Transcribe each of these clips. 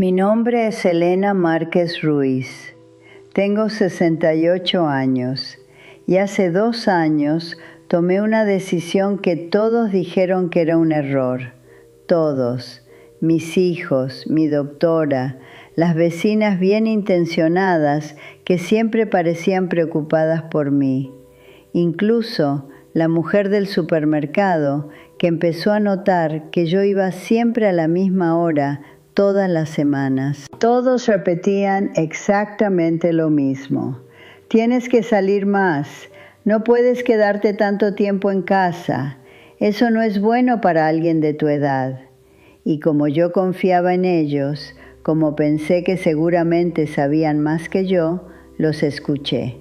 Mi nombre es Elena Márquez Ruiz. Tengo 68 años y hace 2 años tomé una decisión que todos dijeron que era un error. Todos, mis hijos, mi doctora, las vecinas bien intencionadas que siempre parecían preocupadas por mí. Incluso la mujer del supermercado que empezó a notar que yo iba siempre a la misma hora todas las semanas. Todos repetían exactamente lo mismo. Tienes que salir más. No puedes quedarte tanto tiempo en casa. Eso no es bueno para alguien de tu edad. Y como yo confiaba en ellos, como pensé que seguramente sabían más que yo, los escuché.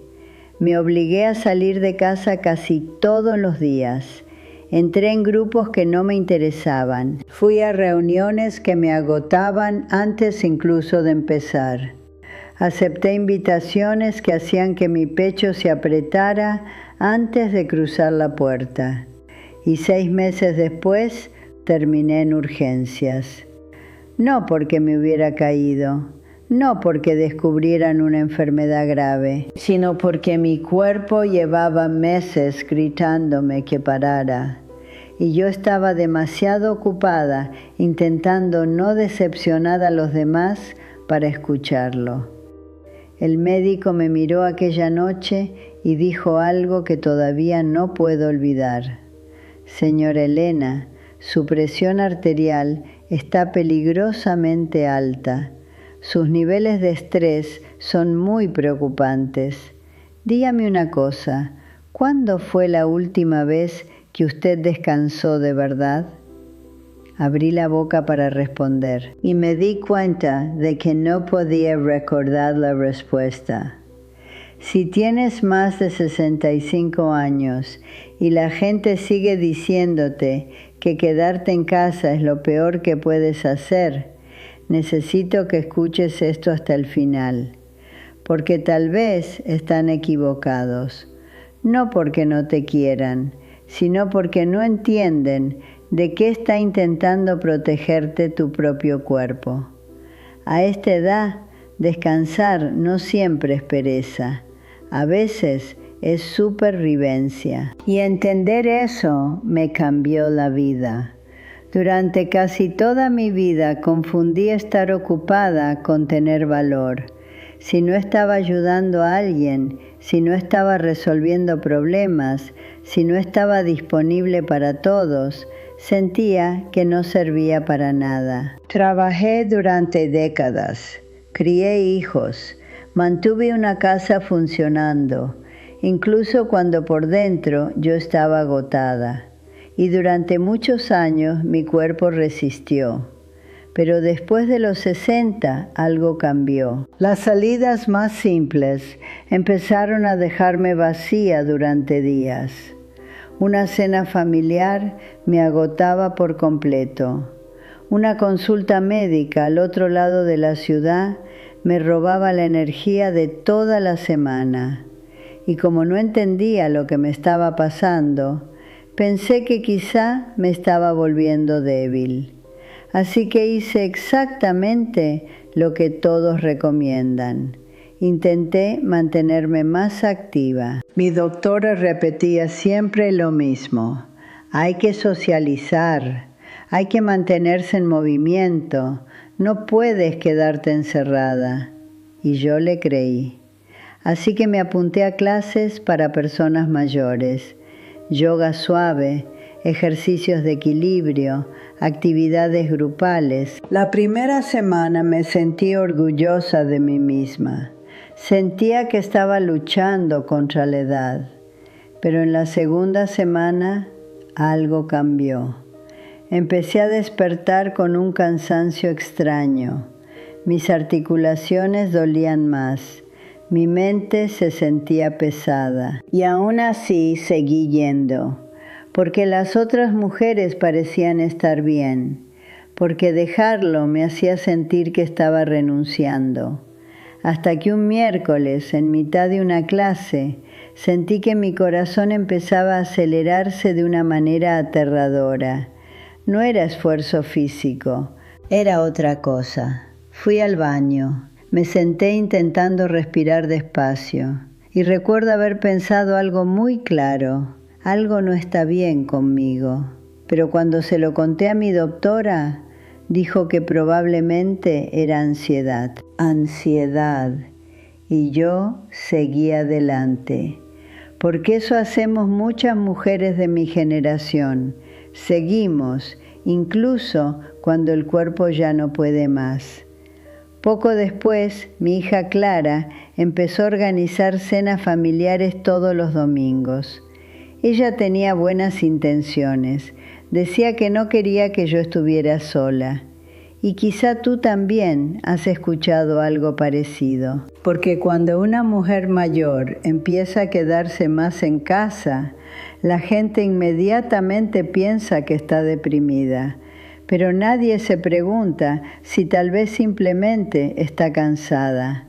Me obligué a salir de casa casi todos los días. Entré en grupos que no me interesaban. Fui a reuniones que me agotaban antes incluso de empezar. Acepté invitaciones que hacían que mi pecho se apretara antes de cruzar la puerta. Y 6 meses después terminé en urgencias. No porque me hubiera caído, no porque descubrieran una enfermedad grave, sino porque mi cuerpo llevaba meses gritándome que parara. Y yo estaba demasiado ocupada intentando no decepcionar a los demás para escucharlo. El médico me miró aquella noche y dijo algo que todavía no puedo olvidar. Señora Elena, su presión arterial está peligrosamente alta. Sus niveles de estrés son muy preocupantes. Dígame una cosa, ¿cuándo fue la última vez que usted descansó de verdad? Abrí la boca para responder y me di cuenta de que no podía recordar la respuesta. Si tienes más de 65 años y la gente sigue diciéndote que quedarte en casa es lo peor que puedes hacer, necesito que escuches esto hasta el final, porque tal vez están equivocados, no porque no te quieran, sino porque no entienden de qué está intentando protegerte tu propio cuerpo. A esta edad, descansar no siempre es pereza, a veces es supervivencia. Y entender eso me cambió la vida. Durante casi toda mi vida confundí estar ocupada con tener valor. Si no estaba ayudando a alguien, si no estaba resolviendo problemas, si no estaba disponible para todos, sentía que no servía para nada. Trabajé durante décadas, crié hijos, mantuve una casa funcionando, incluso cuando por dentro yo estaba agotada. Y durante muchos años mi cuerpo resistió. Pero después de los 60 algo cambió. Las salidas más simples empezaron a dejarme vacía durante días. Una cena familiar me agotaba por completo. Una consulta médica al otro lado de la ciudad me robaba la energía de toda la semana. Y como no entendía lo que me estaba pasando, pensé que quizá me estaba volviendo débil. Así que hice exactamente lo que todos recomiendan. Intenté mantenerme más activa. Mi doctora repetía siempre lo mismo. Hay que socializar, hay que mantenerse en movimiento, no puedes quedarte encerrada. Y yo le creí. Así que me apunté a clases para personas mayores. Yoga suave, ejercicios de equilibrio, actividades grupales. La primera semana me sentí orgullosa de mí misma. Sentía que estaba luchando contra la edad. Pero en la segunda semana algo cambió. Empecé a despertar con un cansancio extraño. Mis articulaciones dolían más. Mi mente se sentía pesada. Y aún así seguí yendo. Porque las otras mujeres parecían estar bien, porque dejarlo me hacía sentir que estaba renunciando. Hasta que un miércoles, en mitad de una clase, sentí que mi corazón empezaba a acelerarse de una manera aterradora. No era esfuerzo físico, era otra cosa. Fui al baño. Me senté intentando respirar despacio. Y recuerdo haber pensado algo muy claro. Algo no está bien conmigo. Pero cuando se lo conté a mi doctora, dijo que probablemente era ansiedad. Ansiedad. Y yo seguí adelante. Porque eso hacemos muchas mujeres de mi generación. Seguimos, incluso cuando el cuerpo ya no puede más. Poco después, mi hija Clara empezó a organizar cenas familiares todos los domingos. Ella tenía buenas intenciones. Decía que no quería que yo estuviera sola. Y quizá tú también has escuchado algo parecido. Porque cuando una mujer mayor empieza a quedarse más en casa, la gente inmediatamente piensa que está deprimida. Pero nadie se pregunta si tal vez simplemente está cansada.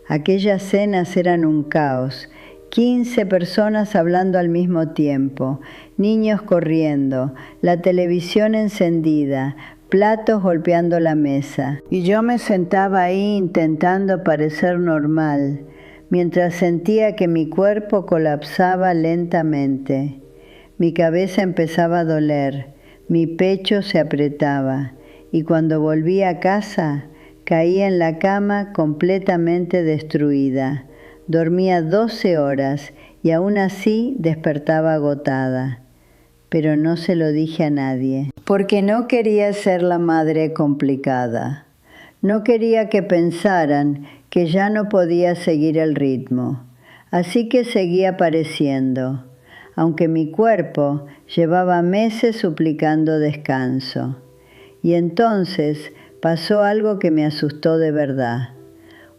Aquellas cenas eran un caos. 15 personas hablando al mismo tiempo, niños corriendo, la televisión encendida, platos golpeando la mesa. Y yo me sentaba ahí intentando parecer normal, mientras sentía que mi cuerpo colapsaba lentamente. Mi cabeza empezaba a doler, mi pecho se apretaba, y cuando volví a casa, caí en la cama completamente destruida. Dormía 12 horas y aún así despertaba agotada. Pero no se lo dije a nadie, porque no quería ser la madre complicada. No quería que pensaran que ya no podía seguir el ritmo. Así que seguí apareciendo, aunque mi cuerpo llevaba meses suplicando descanso. Y entonces pasó algo que me asustó de verdad.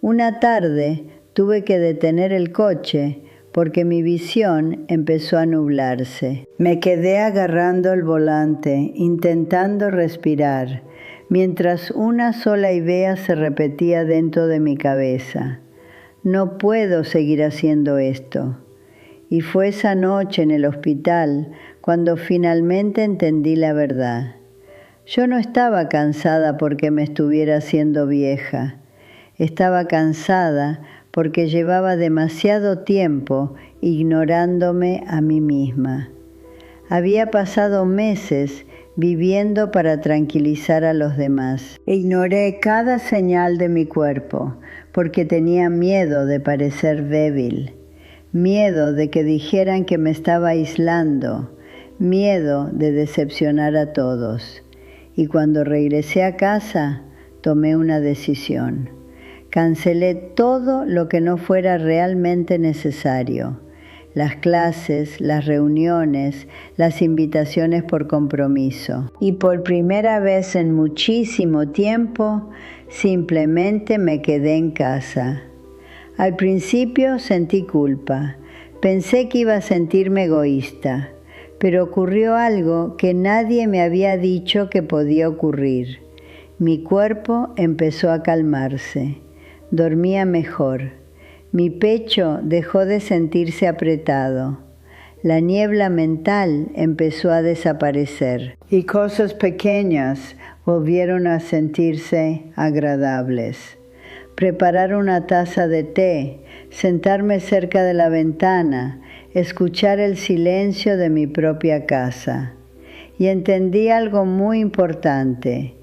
Una tarde tuve que detener el coche porque mi visión empezó a nublarse. Me quedé agarrando el volante, intentando respirar, mientras una sola idea se repetía dentro de mi cabeza. No puedo seguir haciendo esto. Y fue esa noche en el hospital cuando finalmente entendí la verdad. Yo no estaba cansada porque me estuviera haciendo vieja. Estaba cansada porque llevaba demasiado tiempo ignorándome a mí misma. Había pasado meses viviendo para tranquilizar a los demás. Ignoré cada señal de mi cuerpo porque tenía miedo de parecer débil, miedo de que dijeran que me estaba aislando, miedo de decepcionar a todos. Y cuando regresé a casa, tomé una decisión. Cancelé todo lo que no fuera realmente necesario. Las clases, las reuniones, las invitaciones por compromiso. Y por primera vez en muchísimo tiempo, simplemente me quedé en casa. Al principio sentí culpa. Pensé que iba a sentirme egoísta. Pero ocurrió algo que nadie me había dicho que podía ocurrir. Mi cuerpo empezó a calmarse. Dormía mejor. Mi pecho dejó de sentirse apretado. La niebla mental empezó a desaparecer. Y cosas pequeñas volvieron a sentirse agradables. Preparar una taza de té, sentarme cerca de la ventana, escuchar el silencio de mi propia casa. Y entendí algo muy importante.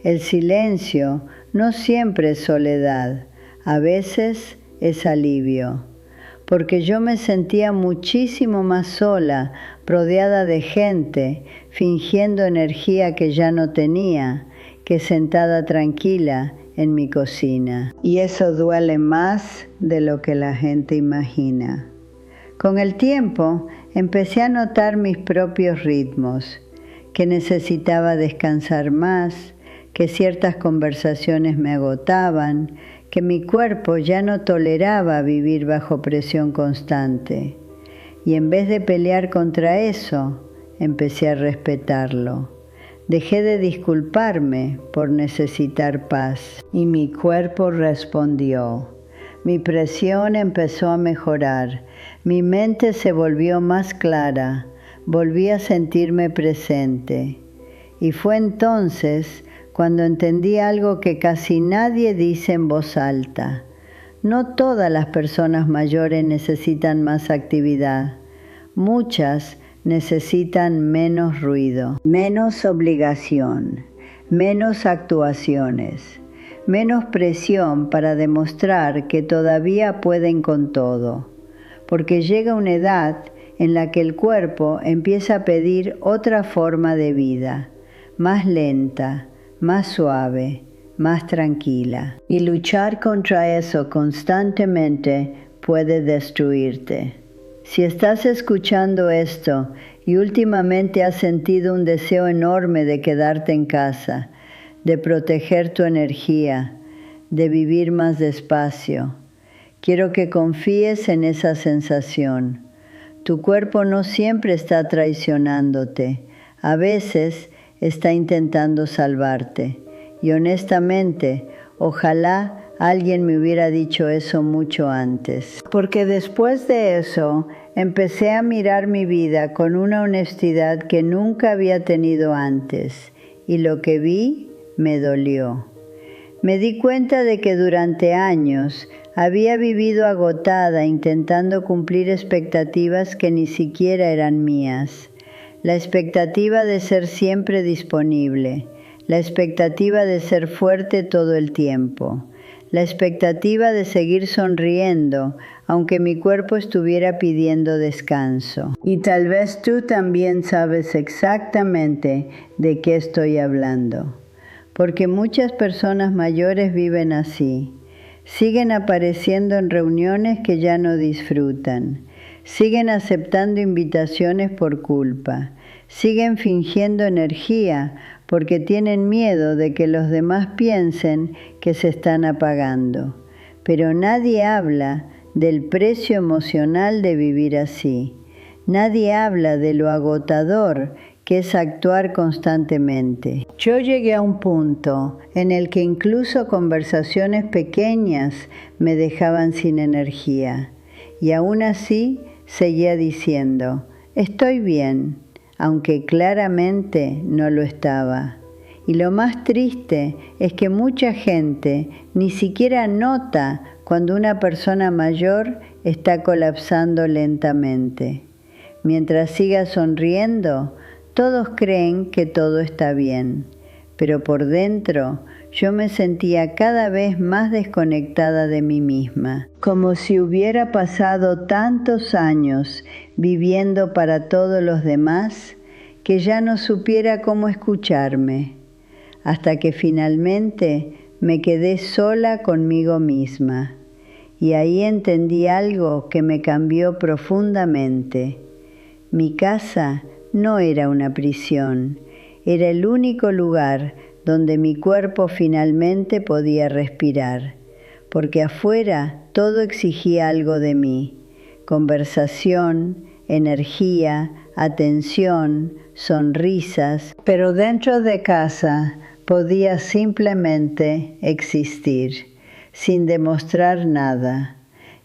El silencio no siempre es soledad. A veces es alivio, porque yo me sentía muchísimo más sola, rodeada de gente, fingiendo energía que ya no tenía, que sentada tranquila en mi cocina. Y eso duele más de lo que la gente imagina. Con el tiempo empecé a notar mis propios ritmos, que necesitaba descansar más, que ciertas conversaciones me agotaban, que mi cuerpo ya no toleraba vivir bajo presión constante. Y en vez de pelear contra eso, empecé a respetarlo. Dejé de disculparme por necesitar paz. Y mi cuerpo respondió. Mi presión empezó a mejorar. Mi mente se volvió más clara. Volví a sentirme presente. Y fue entonces cuando entendí algo que casi nadie dice en voz alta. No todas las personas mayores necesitan más actividad. Muchas necesitan menos ruido, menos obligación, menos actuaciones, menos presión para demostrar que todavía pueden con todo, porque llega una edad en la que el cuerpo empieza a pedir otra forma de vida, más lenta, más suave, más tranquila. Y luchar contra eso constantemente puede destruirte. Si estás escuchando esto y últimamente has sentido un deseo enorme de quedarte en casa, de proteger tu energía, de vivir más despacio, quiero que confíes en esa sensación. Tu cuerpo no siempre está traicionándote, a veces está intentando salvarte. Y honestamente, ojalá alguien me hubiera dicho eso mucho antes. Porque después de eso, empecé a mirar mi vida con una honestidad que nunca había tenido antes. Y lo que vi me dolió. Me di cuenta de que durante años había vivido agotada intentando cumplir expectativas que ni siquiera eran mías. La expectativa de ser siempre disponible. La expectativa de ser fuerte todo el tiempo. La expectativa de seguir sonriendo, aunque mi cuerpo estuviera pidiendo descanso. Y tal vez tú también sabes exactamente de qué estoy hablando. Porque muchas personas mayores viven así. Siguen apareciendo en reuniones que ya no disfrutan. Siguen aceptando invitaciones por culpa. Siguen fingiendo energía porque tienen miedo de que los demás piensen que se están apagando. Pero nadie habla del precio emocional de vivir así. Nadie habla de lo agotador que es actuar constantemente. Yo llegué a un punto en el que incluso conversaciones pequeñas me dejaban sin energía. Y aún así seguía diciendo, estoy bien, aunque claramente no lo estaba. Y lo más triste es que mucha gente ni siquiera nota cuando una persona mayor está colapsando lentamente. Mientras siga sonriendo, todos creen que todo está bien, pero por dentro yo me sentía cada vez más desconectada de mí misma, como si hubiera pasado tantos años viviendo para todos los demás que ya no supiera cómo escucharme, hasta que finalmente me quedé sola conmigo misma. Y ahí entendí algo que me cambió profundamente. Mi casa no era una prisión, era el único lugar donde mi cuerpo finalmente podía respirar, porque afuera todo exigía algo de mí: conversación, energía, atención, sonrisas, pero dentro de casa podía simplemente existir, sin demostrar nada.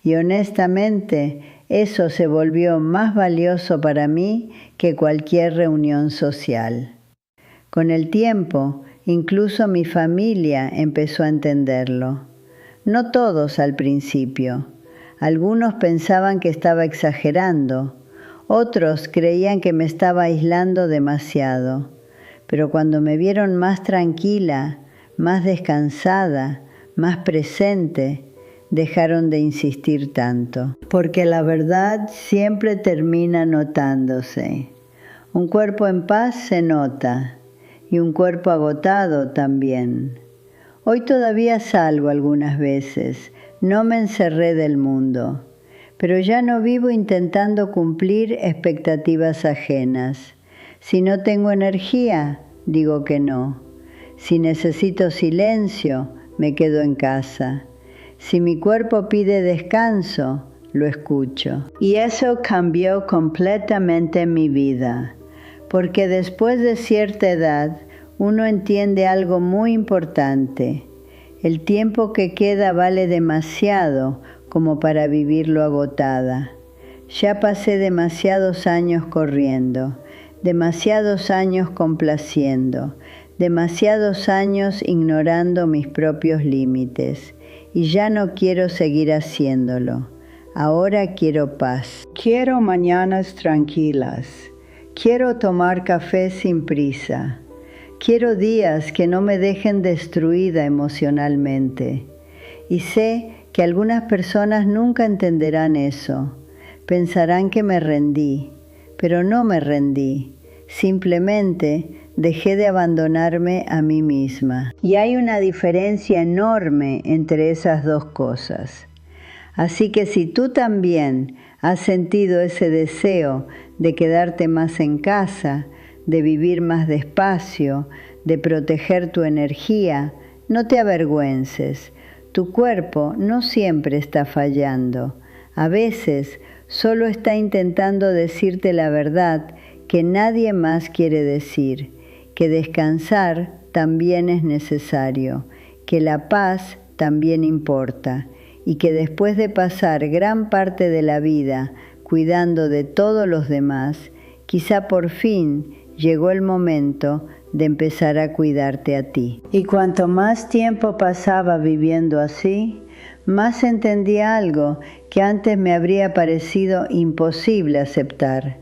Y honestamente, eso se volvió más valioso para mí que cualquier reunión social. Con el tiempo, incluso mi familia empezó a entenderlo. No todos al principio. Algunos pensaban que estaba exagerando. Otros creían que me estaba aislando demasiado. Pero cuando me vieron más tranquila, más descansada, más presente, dejaron de insistir tanto. Porque la verdad siempre termina notándose. Un cuerpo en paz se nota, y un cuerpo agotado también. Hoy todavía salgo algunas veces, no me encerré del mundo, pero ya no vivo intentando cumplir expectativas ajenas. Si no tengo energía, digo que no. Si necesito silencio, me quedo en casa. Si mi cuerpo pide descanso, lo escucho. Y eso cambió completamente mi vida, porque después de cierta edad, uno entiende algo muy importante. El tiempo que queda vale demasiado como para vivirlo agotada. Ya pasé demasiados años corriendo, demasiados años complaciendo, demasiados años ignorando mis propios límites, y ya no quiero seguir haciéndolo. Ahora quiero paz. Quiero mañanas tranquilas. Quiero tomar café sin prisa. Quiero días que no me dejen destruida emocionalmente. Y sé que algunas personas nunca entenderán eso. Pensarán que me rendí, pero no me rendí. Simplemente dejé de abandonarme a mí misma. Y hay una diferencia enorme entre esas dos cosas. Así que si tú también has sentido ese deseo de quedarte más en casa, de vivir más despacio, de proteger tu energía, no te avergüences. Tu cuerpo no siempre está fallando. A veces solo está intentando decirte la verdad que nadie más quiere decir, que descansar también es necesario, que la paz también importa, y que después de pasar gran parte de la vida cuidando de todos los demás, quizá por fin llegó el momento de empezar a cuidarte a ti. Y cuanto más tiempo pasaba viviendo así, más entendía algo que antes me habría parecido imposible aceptar.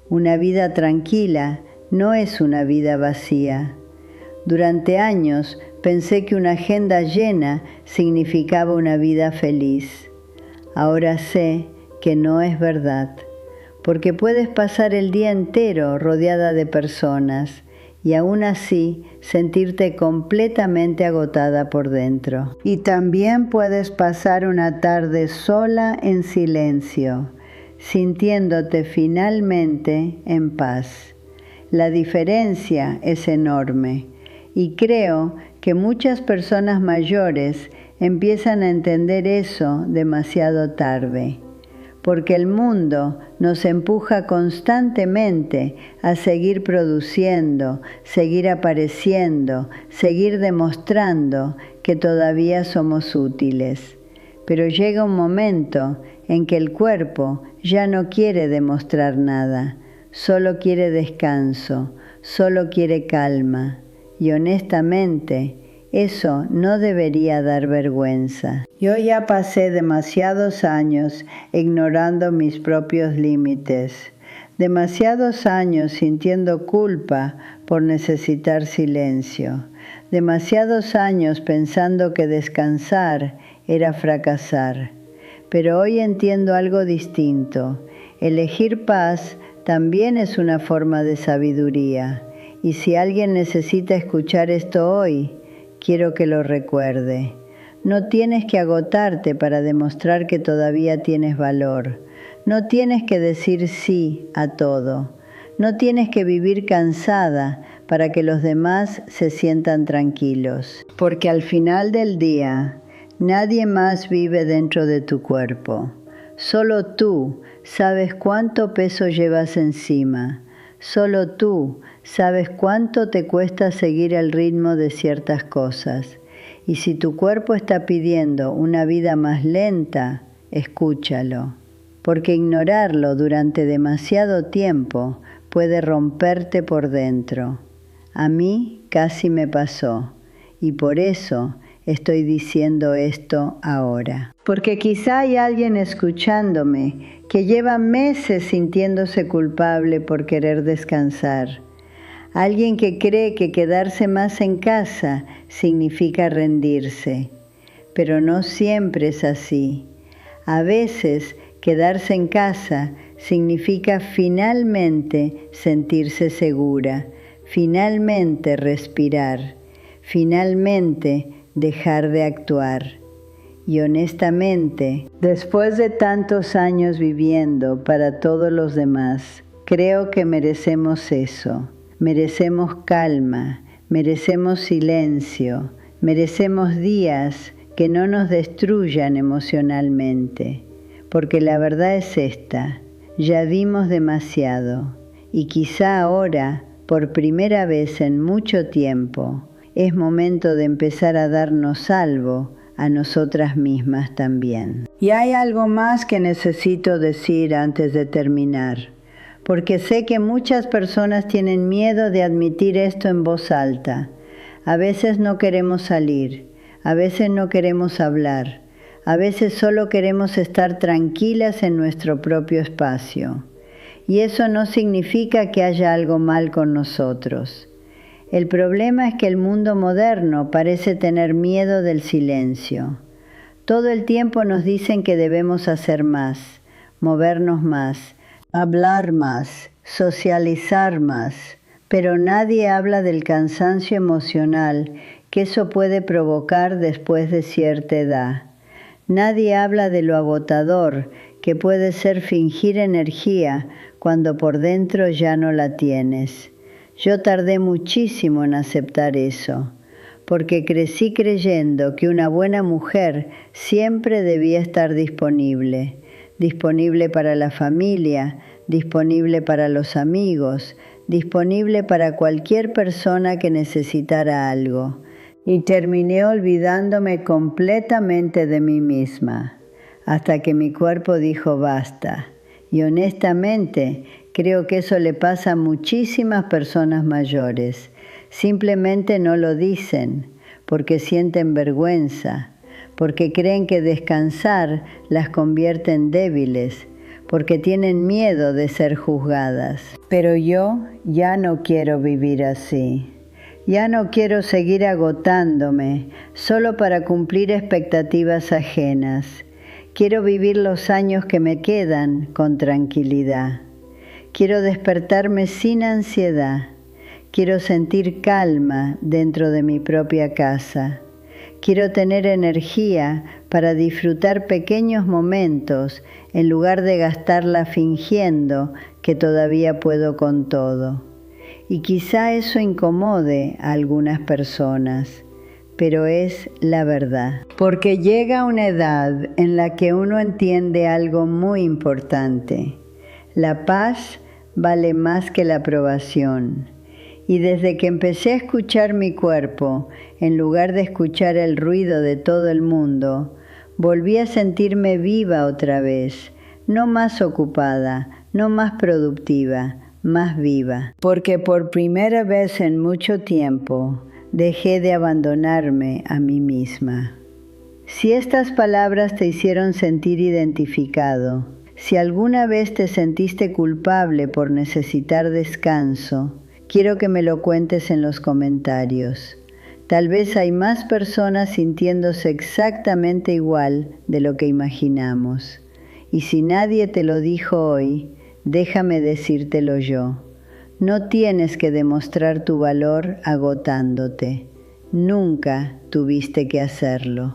Una vida tranquila no es una vida vacía. Durante años pensé que una agenda llena significaba una vida feliz. Ahora sé que no es verdad, porque puedes pasar el día entero rodeada de personas y aún así sentirte completamente agotada por dentro. Y también puedes pasar una tarde sola en silencio, sintiéndote finalmente en paz. La diferencia es enorme y creo que muchas personas mayores empiezan a entender eso demasiado tarde, porque el mundo nos empuja constantemente a seguir produciendo, seguir apareciendo, seguir demostrando que todavía somos útiles. Pero llega un momento en que el cuerpo ya no quiere demostrar nada, solo quiere descanso, solo quiere calma. Y honestamente, eso no debería dar vergüenza. Yo ya pasé demasiados años ignorando mis propios límites, demasiados años sintiendo culpa por necesitar silencio, demasiados años pensando que descansar era fracasar. Pero hoy entiendo algo distinto. Elegir paz también es una forma de sabiduría. Y si alguien necesita escuchar esto hoy, quiero que lo recuerde. No tienes que agotarte para demostrar que todavía tienes valor. No tienes que decir sí a todo. No tienes que vivir cansada para que los demás se sientan tranquilos. Porque al final del día, nadie más vive dentro de tu cuerpo. Solo tú sabes cuánto peso llevas encima. Solo tú sabes cuánto te cuesta seguir el ritmo de ciertas cosas. Y si tu cuerpo está pidiendo una vida más lenta, escúchalo. Porque ignorarlo durante demasiado tiempo puede romperte por dentro. A mí casi me pasó. Y por eso estoy diciendo esto ahora. Porque quizá hay alguien escuchándome que lleva meses sintiéndose culpable por querer descansar. Alguien que cree que quedarse más en casa significa rendirse. Pero no siempre es así. A veces quedarse en casa significa finalmente sentirse segura, finalmente respirar, finalmente dejar de actuar. Y honestamente, después de tantos años viviendo para todos los demás, creo que merecemos eso. Merecemos calma, merecemos silencio, merecemos días que no nos destruyan emocionalmente. Porque la verdad es esta, ya dimos demasiado y quizá ahora, por primera vez en mucho tiempo, es momento de empezar a darnos algo a nosotras mismas también. Y hay algo más que necesito decir antes de terminar, porque sé que muchas personas tienen miedo de admitir esto en voz alta. A veces no queremos salir, a veces no queremos hablar, a veces solo queremos estar tranquilas en nuestro propio espacio. Y eso no significa que haya algo mal con nosotros. El problema es que el mundo moderno parece tener miedo del silencio. Todo el tiempo nos dicen que debemos hacer más, movernos más, hablar más, socializar más, pero nadie habla del cansancio emocional que eso puede provocar después de cierta edad. Nadie habla de lo agotador que puede ser fingir energía cuando por dentro ya no la tienes. Yo tardé muchísimo en aceptar eso, porque crecí creyendo que una buena mujer siempre debía estar disponible para la familia, disponible para los amigos, disponible para cualquier persona que necesitara algo. Y terminé olvidándome completamente de mí misma, hasta que mi cuerpo dijo basta. Y honestamente, creo que eso le pasa a muchísimas personas mayores. Simplemente no lo dicen, porque sienten vergüenza, porque creen que descansar las convierte en débiles, porque tienen miedo de ser juzgadas. Pero yo ya no quiero vivir así. Ya no quiero seguir agotándome solo para cumplir expectativas ajenas. Quiero vivir los años que me quedan con tranquilidad. Quiero despertarme sin ansiedad. Quiero sentir calma dentro de mi propia casa. Quiero tener energía para disfrutar pequeños momentos en lugar de gastarla fingiendo que todavía puedo con todo. Y quizá eso incomode a algunas personas, pero es la verdad. Porque llega una edad en la que uno entiende algo muy importante. La paz vale más que la aprobación. Y desde que empecé a escuchar mi cuerpo, en lugar de escuchar el ruido de todo el mundo, volví a sentirme viva otra vez, no más ocupada, no más productiva, más viva. Porque por primera vez en mucho tiempo dejé de abandonarme a mí misma. Si estas palabras te hicieron sentir identificado, si alguna vez te sentiste culpable por necesitar descanso, quiero que me lo cuentes en los comentarios. Tal vez hay más personas sintiéndose exactamente igual de lo que imaginamos. Y si nadie te lo dijo hoy, déjame decírtelo yo. No tienes que demostrar tu valor agotándote. Nunca tuviste que hacerlo.